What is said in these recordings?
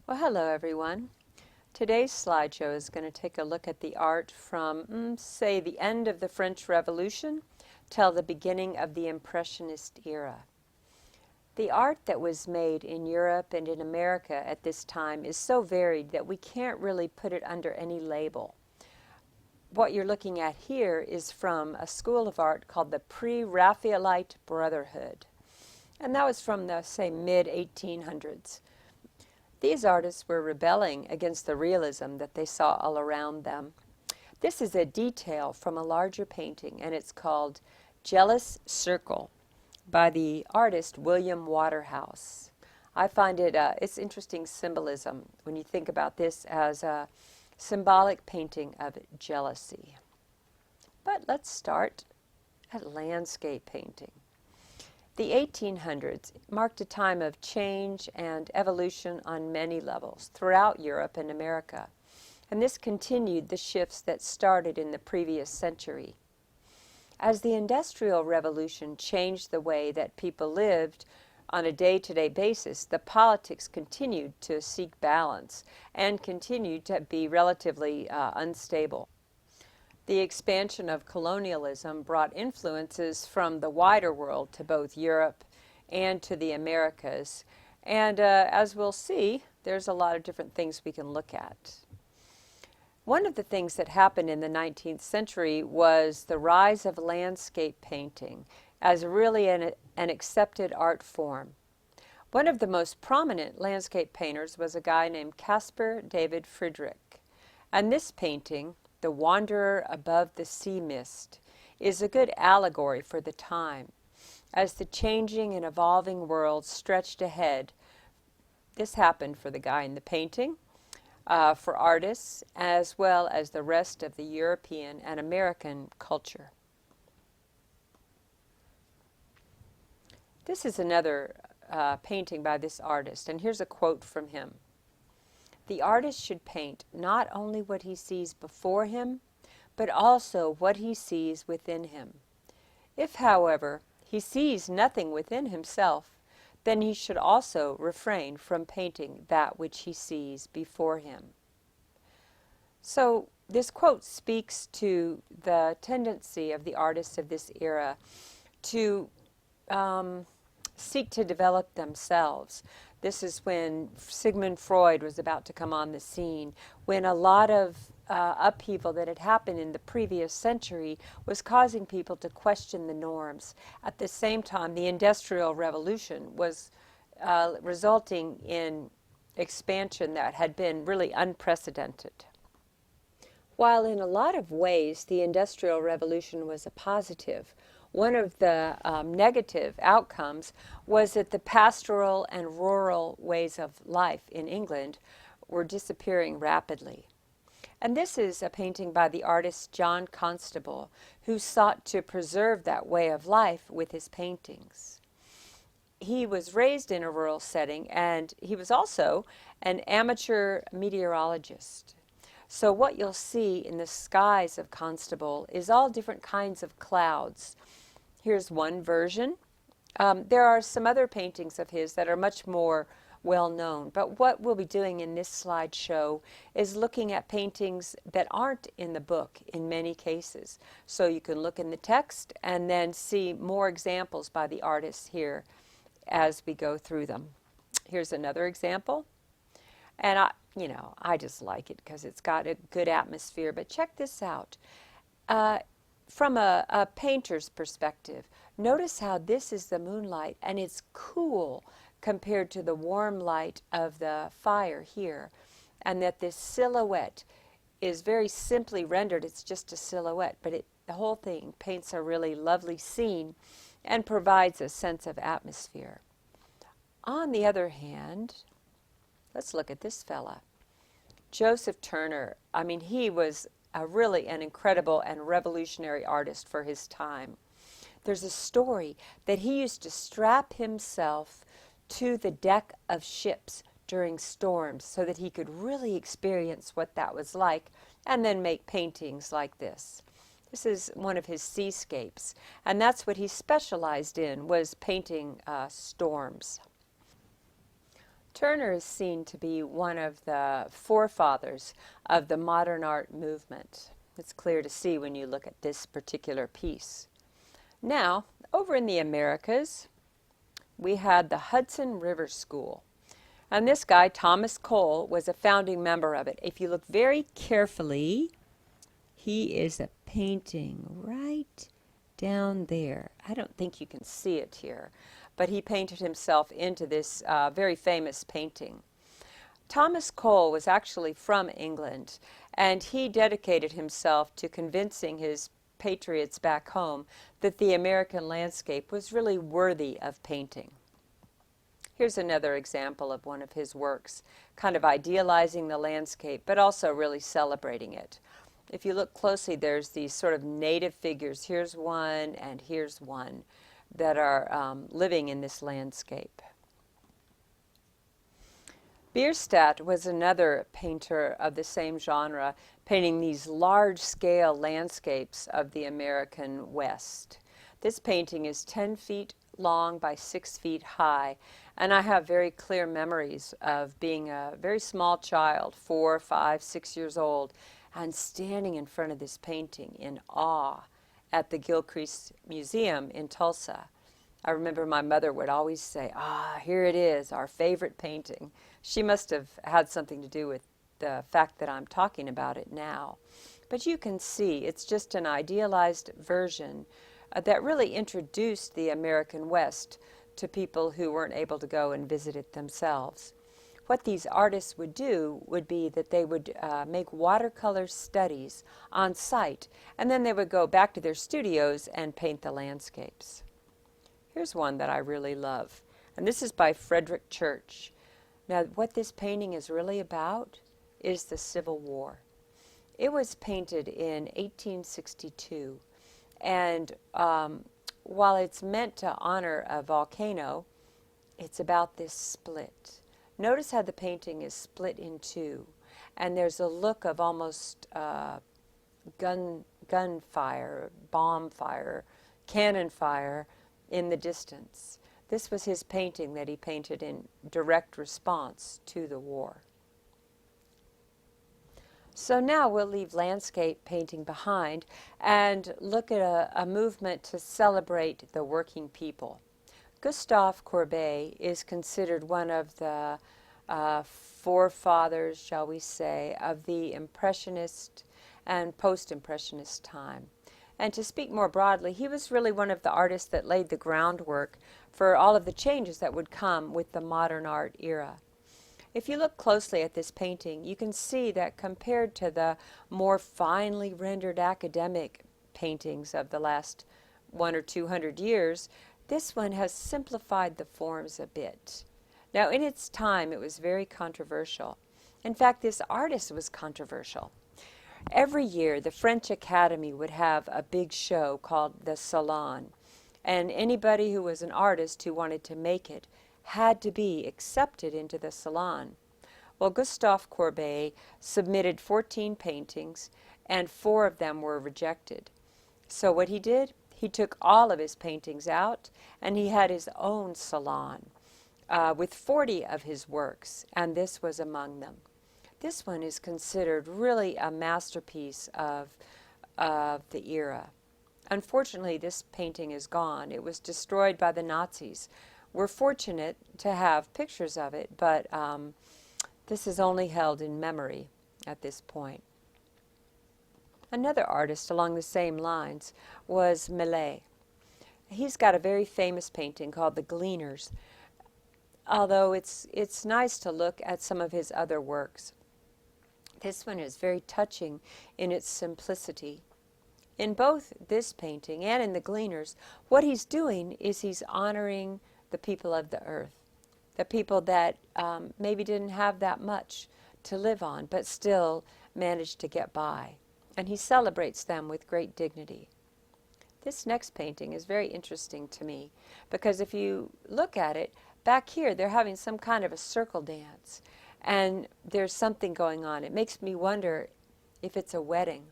Well, hello everyone. Today's slideshow is going to take a look at the art from, say, the end of the French Revolution till the beginning of the Impressionist era. The art that was made in Europe and in America at this time is so varied that we can't really put it under any label. What you're looking at here is from a school of art called the Pre-Raphaelite Brotherhood. And that was from the, say, mid-1800s. These artists were rebelling against the realism that they saw all around them. This is a detail from a larger painting, and it's called Jealous Circle by the artist William Waterhouse. I find it's interesting symbolism when you think about this as a symbolic painting of jealousy. But let's start at landscape painting. The 1800s marked a time of change and evolution on many levels throughout Europe and America, and this continued the shifts that started in the previous century. As the Industrial Revolution changed the way that people lived on a day-to-day basis, the politics continued to seek balance and continued to be relatively unstable. The expansion of colonialism brought influences from the wider world to both Europe and to the Americas. And as we'll see, there's a lot of different things we can look at. One of the things that happened in the 19th century was the rise of landscape painting as really an accepted art form. One of the most prominent landscape painters was a guy named Caspar David Friedrich. And this painting, The Wanderer Above the Sea Mist, is a good allegory for the time. As the changing and evolving world stretched ahead, this happened for the guy in the painting, for artists, as well as the rest of the European and American culture. This is another painting by this artist, and here's a quote from him. The artist should paint not only what he sees before him, but also what he sees within him. If, however, he sees nothing within himself, then he should also refrain from painting that which he sees before him. So this quote speaks to the tendency of the artists of this era to seek to develop themselves. This is when Sigmund Freud was about to come on the scene, when a lot of upheaval that had happened in the previous century was causing people to question the norms. At the same time, the Industrial Revolution was resulting in expansion that had been really unprecedented. While in a lot of ways the Industrial Revolution was a positive, one of the negative outcomes was that the pastoral and rural ways of life in England were disappearing rapidly. And this is a painting by the artist John Constable, who sought to preserve that way of life with his paintings. He was raised in a rural setting, and he was also an amateur meteorologist. So what you'll see in the skies of Constable is all different kinds of clouds. Here's one version. There are some other paintings of his that are much more well known, but what we'll be doing in this slideshow is looking at paintings that aren't in the book in many cases. So you can look in the text and then see more examples by the artists here as we go through them. Here's another example. And I just like it because it's got a good atmosphere, but check this out. From a painter's perspective, notice how this is the moonlight and it's cool compared to the warm light of the fire here, and that this silhouette is very simply rendered. It's just a silhouette, but the whole thing paints a really lovely scene and provides a sense of atmosphere. On the other hand, let's look at this fella. Joseph Turner. I mean, he was really an incredible and revolutionary artist for his time. There's a story that he used to strap himself to the deck of ships during storms so that he could really experience what that was like and then make paintings like this. This is one of his seascapes, and that's what he specialized in, was painting storms. Turner is seen to be one of the forefathers of the modern art movement. It's clear to see when you look at this particular piece. Now, over in the Americas, we had the Hudson River School. And this guy, Thomas Cole, was a founding member of it. If you look very carefully, he is a painting right down there. I don't think you can see it here, but he painted himself into this very famous painting. Thomas Cole was actually from England, and he dedicated himself to convincing his patriots back home that the American landscape was really worthy of painting. Here's another example of one of his works, kind of idealizing the landscape, but also really celebrating it. If you look closely, there's these sort of native figures. Here's one and here's one that are living in this landscape. Bierstadt was another painter of the same genre, painting these large-scale landscapes of the American West. This painting is 10 feet long by 6 feet high, and I have very clear memories of being a very small child, 4, 5, 6 years old, and standing in front of this painting in awe at the Gilcrease Museum in Tulsa. I remember my mother would always say, here it is, our favorite painting. She must have had something to do with the fact that I'm talking about it now. But you can see it's just an idealized version that really introduced the American West to people who weren't able to go and visit it themselves. What these artists would do would be that they would make watercolor studies on site, and then they would go back to their studios and paint the landscapes. Here's one that I really love, and this is by Frederick Church. Now, what this painting is really about is the Civil War. It was painted in 1862, and while it's meant to honor a volcano, it's about this split. Notice how the painting is split in two, and there's a look of almost gunfire, bomb fire, cannon fire in the distance. This was his painting that he painted in direct response to the war. So now we'll leave landscape painting behind and look at a movement to celebrate the working people. Gustave Courbet is considered one of the forefathers, shall we say, of the Impressionist and Post-Impressionist time. And to speak more broadly, he was really one of the artists that laid the groundwork for all of the changes that would come with the modern art era. If you look closely at this painting, you can see that compared to the more finely rendered academic paintings of the last 100 or 200 years, this one has simplified the forms a bit. Now, in its time, it was very controversial. In fact, this artist was controversial. Every year, the French Academy would have a big show called the Salon, and anybody who was an artist who wanted to make it had to be accepted into the Salon. Well, Gustave Courbet submitted 14 paintings, and 4 of them were rejected. So what he did, he took all of his paintings out, and he had his own salon with 40 of his works, and this was among them. This one is considered really a masterpiece of the era. Unfortunately, this painting is gone. It was destroyed by the Nazis. We're fortunate to have pictures of it, but this is only held in memory at this point. Another artist along the same lines was Millet. He's got a very famous painting called The Gleaners, although it's nice to look at some of his other works. This one is very touching in its simplicity. In both this painting and in The Gleaners, what he's doing is he's honoring the people of the earth, the people that maybe didn't have that much to live on, but still managed to get by. And he celebrates them with great dignity. This next painting is very interesting to me because if you look at it, back here they're having some kind of a circle dance. And there's something going on. It makes me wonder if it's a wedding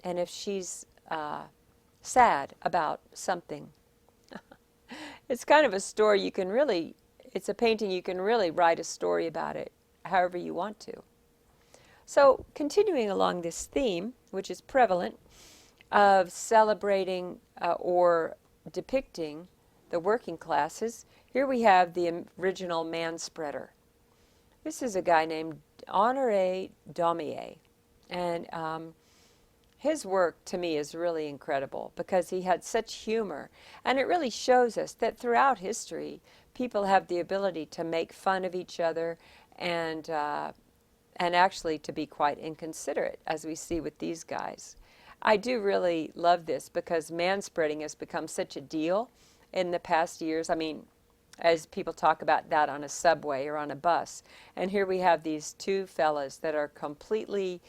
and if she's sad about something. It's kind of a story you can really it's a painting you can really write a story about it however you want to. So continuing along this theme, which is prevalent, of celebrating or depicting the working classes, here we have the original man spreader. This is a guy named Honoré Daumier, and his work to me is really incredible because he had such humor, and it really shows us that throughout history people have the ability to make fun of each other and actually to be quite inconsiderate, as we see with these guys. I do really love this because manspreading has become such a deal in the past years. I mean, as people talk about that on a subway or on a bus. And here we have these two fellas that are completely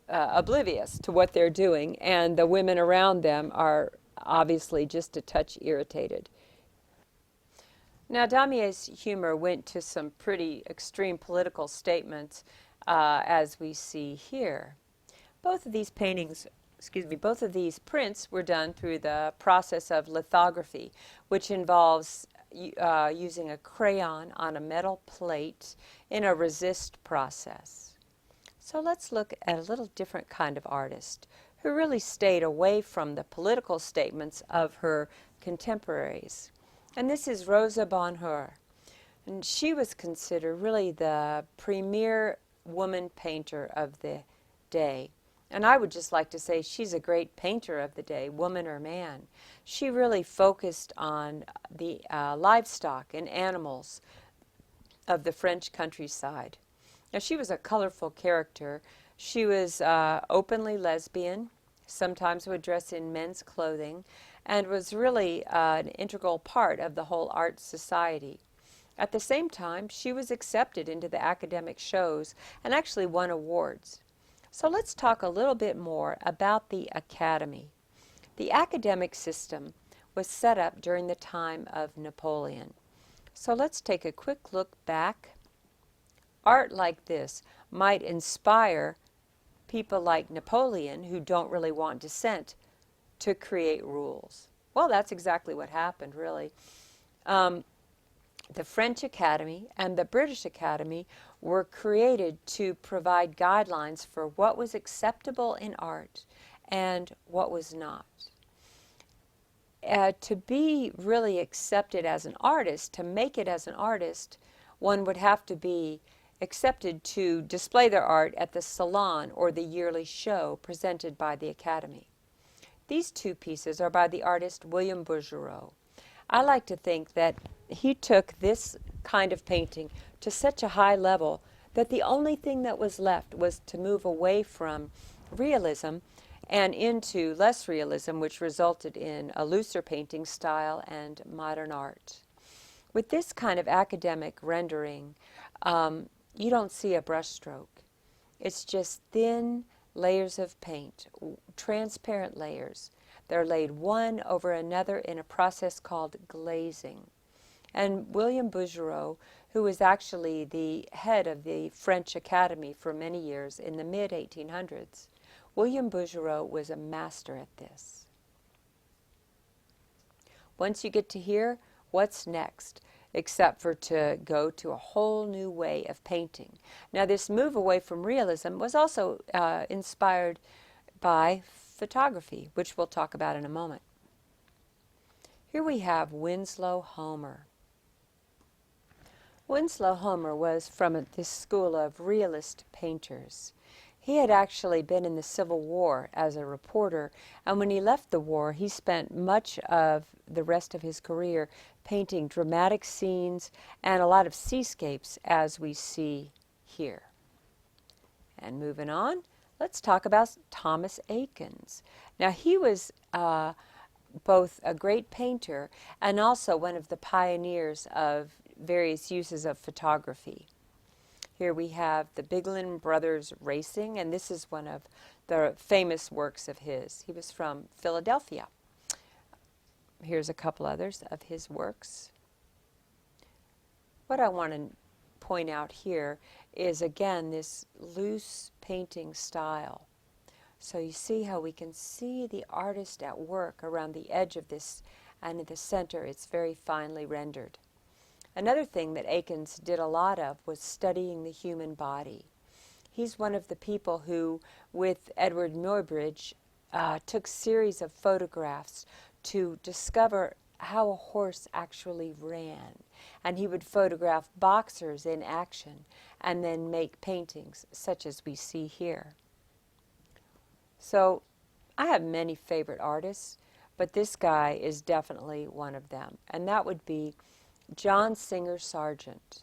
oblivious to what they're doing, and the women around them are obviously just a touch irritated. Now, Daumier's humor went to some pretty extreme political statements, as we see here. Both of these paintings, both of these prints were done through the process of lithography, which involves using a crayon on a metal plate in a resist process. So let's look at a little different kind of artist who really stayed away from the political statements of her contemporaries. And this is Rosa Bonheur. And she was considered really the premier woman painter of the day. And I would just like to say she's a great painter of the day, woman or man. She really focused on the livestock and animals of the French countryside. Now, she was a colorful character. She was openly lesbian, sometimes would dress in men's clothing, and was really an integral part of the whole art society. At the same time, she was accepted into the academic shows and actually won awards. So let's talk a little bit more about the academy. The academic system was set up during the time of Napoleon. So let's take a quick look back. Art like this might inspire people like Napoleon who don't really want dissent to create rules. Well, that's exactly what happened, really. The French Academy and the British Academy were created to provide guidelines for what was acceptable in art and what was not. To be really accepted as an artist, to make it as an artist, one would have to be accepted to display their art at the salon or the yearly show presented by the Academy. These two pieces are by the artist William Bouguereau. I like to think that he took this kind of painting to such a high level that the only thing that was left was to move away from realism and into less realism, which resulted in a looser painting style and modern art. With this kind of academic rendering, you don't see a brushstroke. It's just thin layers of paint, transparent layers. They're laid one over another in a process called glazing. And William Bouguereau, who was actually the head of the French Academy for many years in the mid-1800s, William Bouguereau was a master at this. Once you get to here, what's next? Except for to go to a whole new way of painting. Now, this move away from realism was also inspired by photography, which we'll talk about in a moment. Here we have Winslow Homer. Winslow Homer was from this school of realist painters. He had actually been in the Civil War as a reporter, and when he left the war, he spent much of the rest of his career painting dramatic scenes and a lot of seascapes, as we see here. And moving on, let's talk about Thomas Eakins. Now, he was both a great painter and also one of the pioneers of various uses of photography. Here we have the Biglin Brothers Racing, and this is one of the famous works of his. He was from Philadelphia. Here's a couple others of his works. What I want to point out here is, again, this loose painting style. So you see how we can see the artist at work around the edge of this, and in the center it's very finely rendered. Another thing that Akins did a lot of was studying the human body. He's one of the people who, with Edward Muybridge, took series of photographs to discover how a horse actually ran. And he would photograph boxers in action and then make paintings such as we see here. So I have many favorite artists, but this guy is definitely one of them. And that would be John Singer Sargent.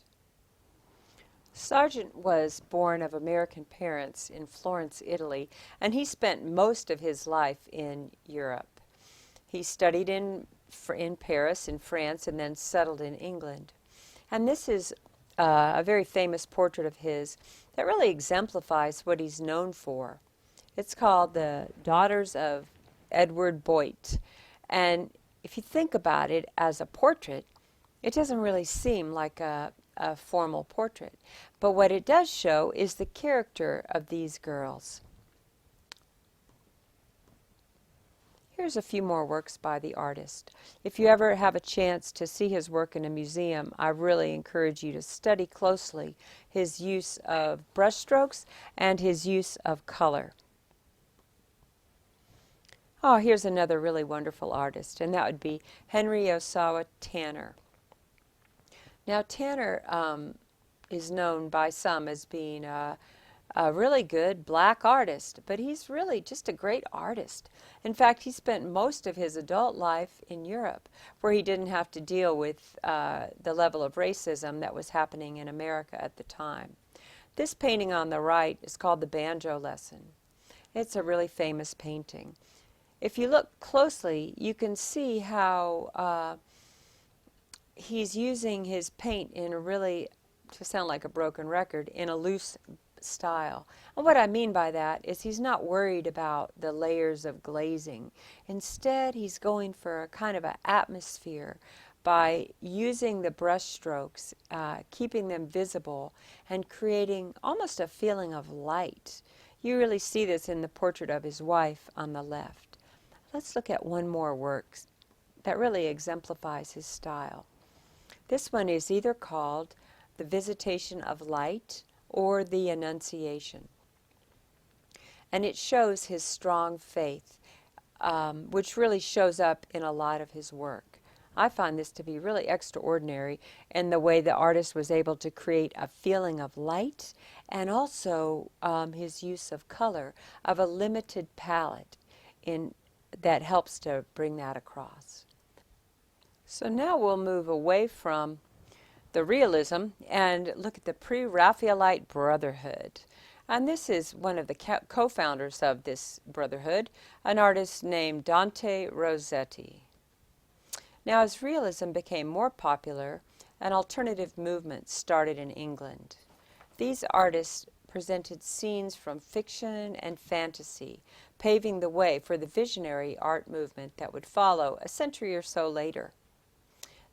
Sargent was born of American parents in Florence, Italy, and he spent most of his life in Europe. He studied in Paris, in France, and then settled in England. And this is a very famous portrait of his that really exemplifies what he's known for. It's called The Daughters of Edward Boit. And if you think about it as a portrait, it doesn't really seem like a formal portrait. But what it does show is the character of these girls. Here's a few more works by the artist. If you ever have a chance to see his work in a museum, I really encourage you to study closely his use of brushstrokes and his use of color. Oh, here's another really wonderful artist, and that would be Henry Osawa Tanner. Now, Tanner is known by some as being a really good black artist, but he's really just a great artist. In fact, he spent most of his adult life in Europe, where he didn't have to deal with the level of racism that was happening in America at the time. This painting on the right is called The Banjo Lesson. It's a really famous painting. If you look closely, you can see how he's using his paint in a really, to sound like a broken record, in a loose style. And what I mean by that is he's not worried about the layers of glazing. Instead, he's going for a kind of an atmosphere by using the brush strokes, keeping them visible, and creating almost a feeling of light. You really see this in the portrait of his wife on the left. Let's look at one more work that really exemplifies his style. This one is either called The Visitation of Light or The Annunciation. And it shows his strong faith, which really shows up in a lot of his work. I find this to be really extraordinary in the way the artist was able to create a feeling of light and also his use of color, of a limited palette that helps to bring that across. So now we'll move away from the realism and look at the pre-Raphaelite Brotherhood. And this is one of the co-founders of this brotherhood, an artist named Dante Rossetti. Now, as realism became more popular, an alternative movement started in England. These artists presented scenes from fiction and fantasy, paving the way for the visionary art movement that would follow a century or so later.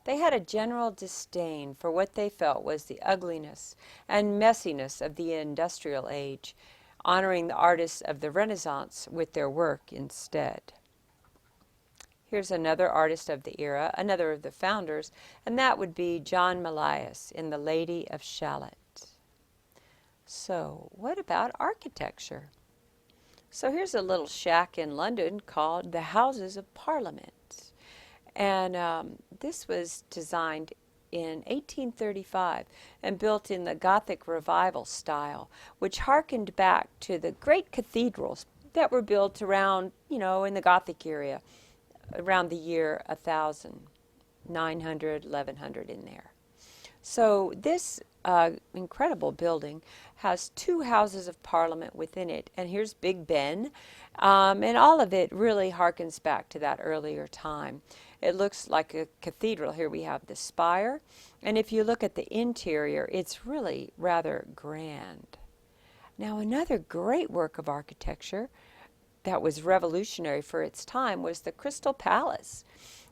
They had a general disdain for what they felt was the ugliness and messiness of the industrial age, honoring the artists of the Renaissance with their work instead. Here's another artist of the era, another of the founders, and that would be John Milius in The Lady of Shalott. So, what about architecture? So here's a little shack in London called the Houses of Parliament. And this was designed in 1835 and built in the Gothic Revival style, which harkened back to the great cathedrals that were built around, in the Gothic area, around the year 1000, 900, 1100 in there. So this incredible building has two Houses of Parliament within it, and here's Big Ben, and all of it really harkens back to that earlier time. It looks like a cathedral. Here we have the spire, and if you look at the interior, it's really rather grand. Now, another great work of architecture that was revolutionary for its time was the Crystal Palace,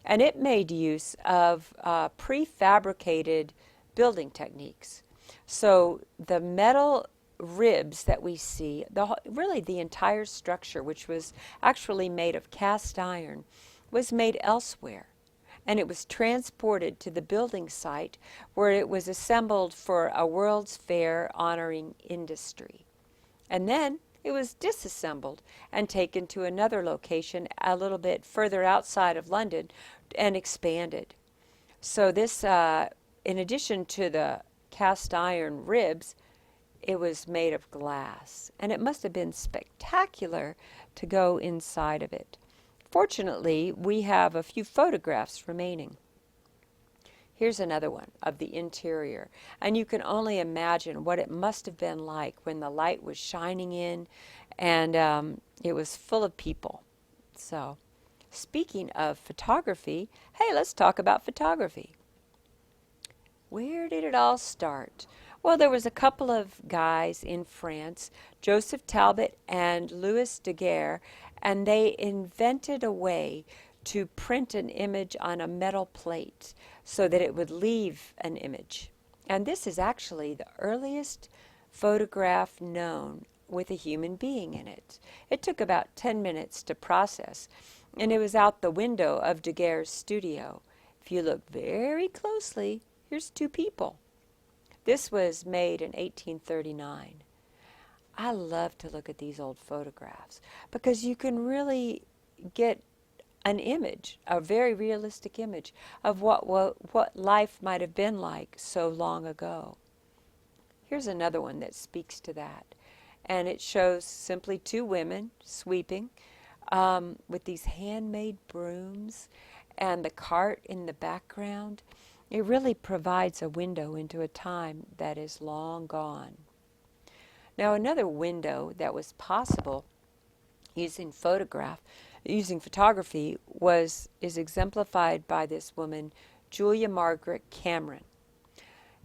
and it made use of prefabricated building techniques. So the metal ribs that we see, really the entire structure, which was actually made of cast iron, was made elsewhere. and it was transported to the building site where it was assembled for a World's Fair honoring industry. And then it was disassembled and taken to another location a little bit further outside of London and expanded. So this, in addition to the cast iron ribs, it was made of glass, and it must have been spectacular to go inside of it. Fortunately, we have a few photographs remaining. Here's another one of the interior, and you can only imagine what it must have been like when the light was shining in and it was full of people. So, speaking of photography, hey, let's talk about photography. Where did it all start? Well, there was a couple of guys in France, Joseph Talbot and Louis Daguerre, and they invented a way to print an image on a metal plate so that it would leave an image. And this is actually the earliest photograph known with a human being in it. It took about 10 minutes to process, and it was out the window of Daguerre's studio. If you look very closely, here's two people. This was made in 1839. I love to look at these old photographs because you can really get an image, a very realistic image of what life might have been like so long ago. Here's another one that speaks to that. And it shows simply two women sweeping with these handmade brooms and the cart in the background. It really provides a window into a time that is long gone. Now, another window that was possible using photography is exemplified by this woman, Julia Margaret Cameron.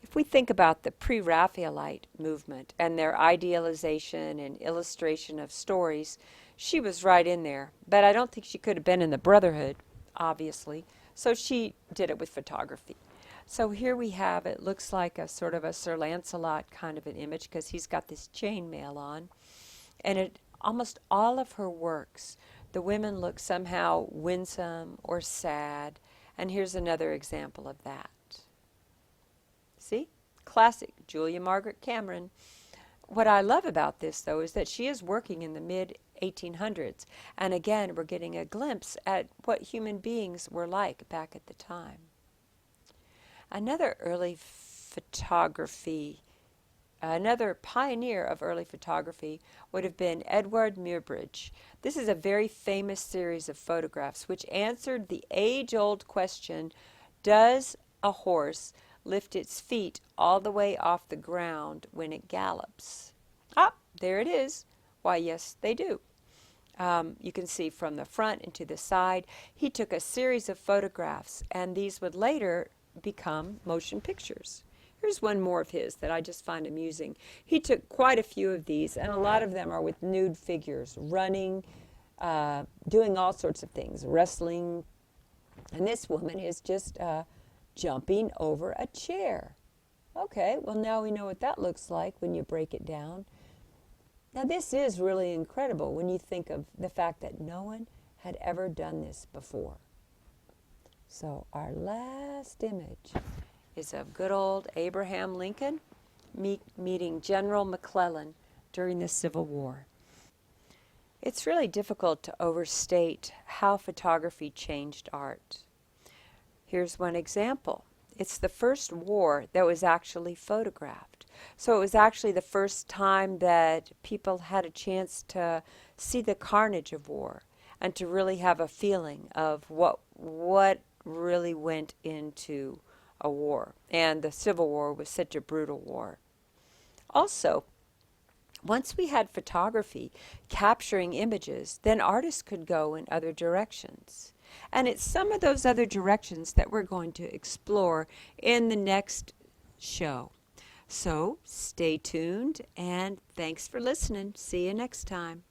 If we think about the pre-Raphaelite movement and their idealization and illustration of stories, she was right in there. But I don't think she could have been in the Brotherhood, obviously. So she did it with photography. So here we have, it looks like a sort of a Sir Lancelot kind of an image because he's got this chainmail on. And almost all of her works, the women look somehow winsome or sad. And here's another example of that. See? Classic Julia Margaret Cameron. What I love about this, though, is that she is working in the mid-1800s. And again, we're getting a glimpse at what human beings were like back at the time. Another pioneer of early photography would have been Edward Muybridge. This is a very famous series of photographs which answered the age-old question, does a horse lift its feet all the way off the ground when it gallops? Ah, there it is. Why, yes, they do. You can see from the front and to the side. He took a series of photographs, and these would later become motion pictures. Here's one more of his that I just find amusing. He took quite a few of these, and a lot of them are with nude figures, running, doing all sorts of things, wrestling. And this woman is just jumping over a chair. Okay, well now we know what that looks like when you break it down. Now this is really incredible when you think of the fact that no one had ever done this before. So our last image is of good old Abraham Lincoln meeting General McClellan during the Civil War. It's really difficult to overstate how photography changed art. Here's one example. It's the first war that was actually photographed. So it was actually the first time that people had a chance to see the carnage of war and to really have a feeling of what really went into a war. And the Civil War was such a brutal war. Also, once we had photography capturing images, then artists could go in other directions. And it's some of those other directions that we're going to explore in the next show. So stay tuned, and thanks for listening. See you next time.